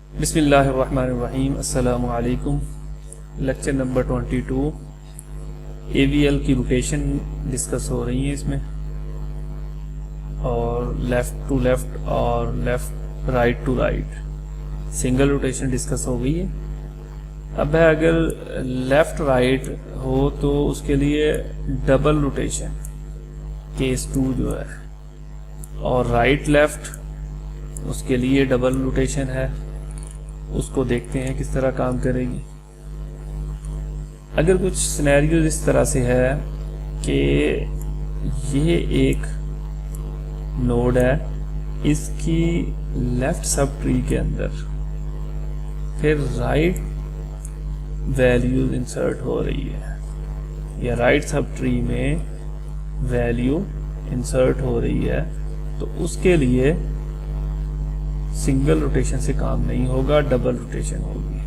बिस्मिल्लाहिर्रहमानिर्रहीम। अस्सलामु अलैकुम। लेक्चर नंबर 22 AVL की रोटेशन डिस्कस हो रही है इसमें, और लेफ़्ट टू लेफ़्ट और left right to right single rotation discuss हो गई है। अब है अगर लेफ़्ट राइट हो तो उसके लिए डबल रोटेशन केस 2 जो है, और राइट लेफ़्ट उसके लिए डबल रोटेशन है। उसको देखते हैं किस तरह काम करेगी। अगर कुछ सिनेरियोज इस तरह से है कि ये एक नोड है, इसकी लेफ्ट सब ट्री के अंदर फिर राइट वैल्यूज इंसर्ट हो रही है, या राइट सब ट्री में वैल्यू इंसर्ट हो रही है, तो उसके लिए सिंगल रोटेशन से काम नहीं होगा, डबल रोटेशन होगी।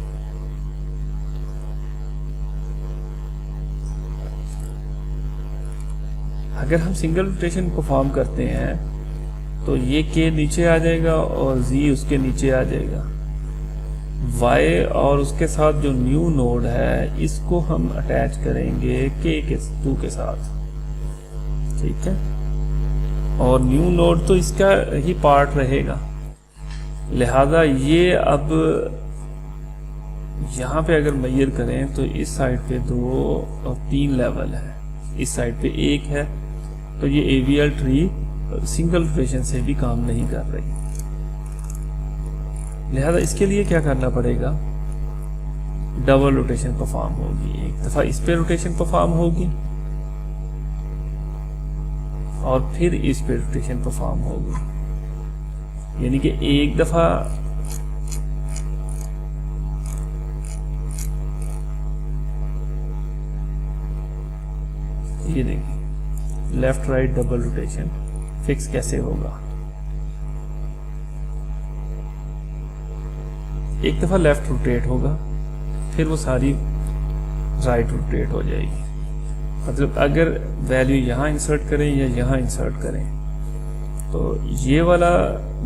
अगर हम सिंगल रोटेशन परफॉर्म करते हैं तो ये के नीचे आ जाएगा और जी उसके नीचे आ जाएगा। वाई और उसके साथ जो न्यू नोड है इसको हम अटैच करेंगे के 2 के साथ, ठीक है। और न्यू नोड तो इसका ही पार्ट रहेगा, लिहाजा ये अब यहाँ पे अगर मेजर करें तो इस साइड पे 2 और 3 लेवल है, इस साइड पे 1 है, तो ये AVL ट्री सिंगल रोटेशन से भी काम नहीं कर रही। लिहाजा इसके लिए क्या करना पड़ेगा, डबल रोटेशन परफॉर्म होगी। एक दफा इस पे रोटेशन परफॉर्म होगी और फिर इस पे रोटेशन परफॉर्म होगी, यानी कि एक दफा ये देखिए left right double rotation fix कैसे होगा। एक दफा लेफ्ट रोटेट होगा, फिर वो सारी राइट रोटेट हो जाएगी। मतलब अगर वैल्यू यहाँ इंसर्ट करें या यहाँ इंसर्ट करें तो ये वाला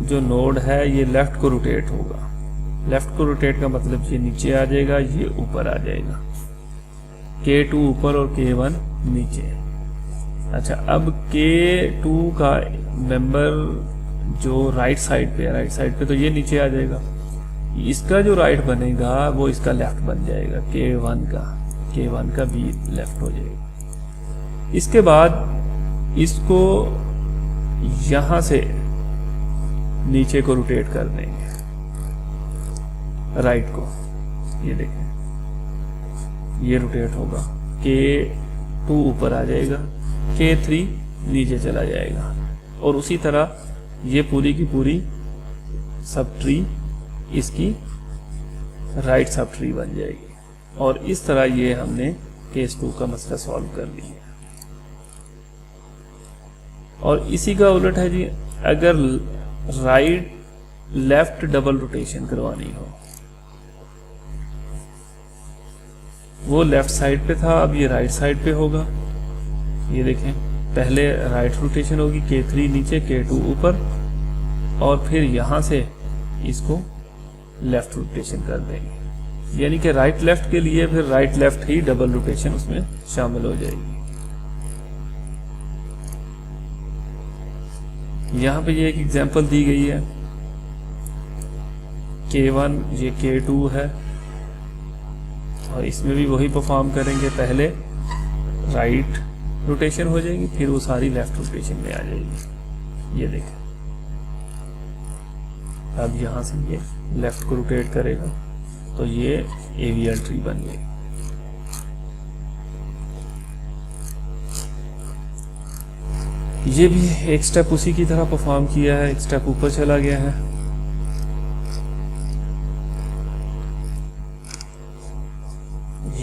जो नोड है ये लेफ्ट को रोटेट होगा। लेफ्ट को रोटेट का मतलब ये नीचे आ जाएगा, ये ऊपर आ जाएगा। K2 ऊपर और K1 नीचे। अच्छा, अब K2 का मेंबर जो राइट साइड पे है, राइट साइड पे तो ये नीचे आ जाएगा। इसका जो राइट बनेगा वो इसका लेफ्ट बन जाएगा, K1 का भी लेफ्ट हो जाएगा। इसके बाद इसको यहां से नीचे को रोटेट कर देंगे, राइट को। ये देखें ये रोटेट होगा, K2 ऊपर आ जाएगा, K3 नीचे चला जाएगा, और उसी तरह ये पूरी की पूरी सब ट्री इसकी राइट सब ट्री बन जाएगी। और इस तरह ये हमने केस 2 का मसला सॉल्व कर लिया। और इसी का उलट है जी, अगर राइट लेफ्ट डबल रोटेशन करवानी हो, वो लेफ्ट साइड पे था, अब ये राइट साइड पे होगा। ये देखें पहले राइट रोटेशन होगी, K3 नीचे K2 ऊपर, और फिर यहां से इसको लेफ्ट रोटेशन कर देंगे, यानी कि राइट लेफ्ट के लिए फिर राइट लेफ्ट ही डबल रोटेशन उसमें शामिल हो जाएगी। यहाँ पे ये एक एग्जांपल दी गई है, K1 ये K2 है, और इसमें भी वही परफॉर्म करेंगे। पहले राइट रोटेशन हो जाएगी, फिर वो सारी लेफ्ट रोटेशन में आ जाएगी। ये देखें अब यहाँ से ये लेफ्ट को रोटेट करेगा तो ये AVL ट्री बन गई। ये भी एक स्टेप उसी की तरह परफॉर्म किया है, एक स्टेप ऊपर चला गया है।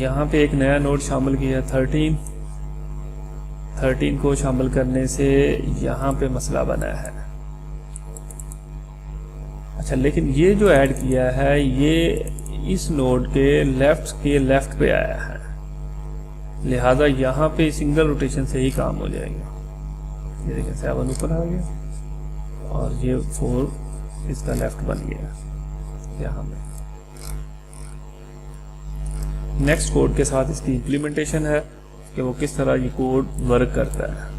यहाँ पे एक नया नोड शामिल किया है 13 को शामिल करने से यहाँ पे मसला बना है। अच्छा, लेकिन ये जो ऐड किया है ये इस नोड के लेफ्ट पे आया है, लिहाजा यहाँ पे सिंगल रोटेशन से ही काम हो जाएगा। ये देखिए 7 ऊपर आ गया और ये 4 इसका लेफ्ट बन गया। यहाँ पे। नेक्स्ट कोड के साथ इसकी इम्प्लीमेंटेशन है कि वो किस तरह ये कोड वर्क करता है।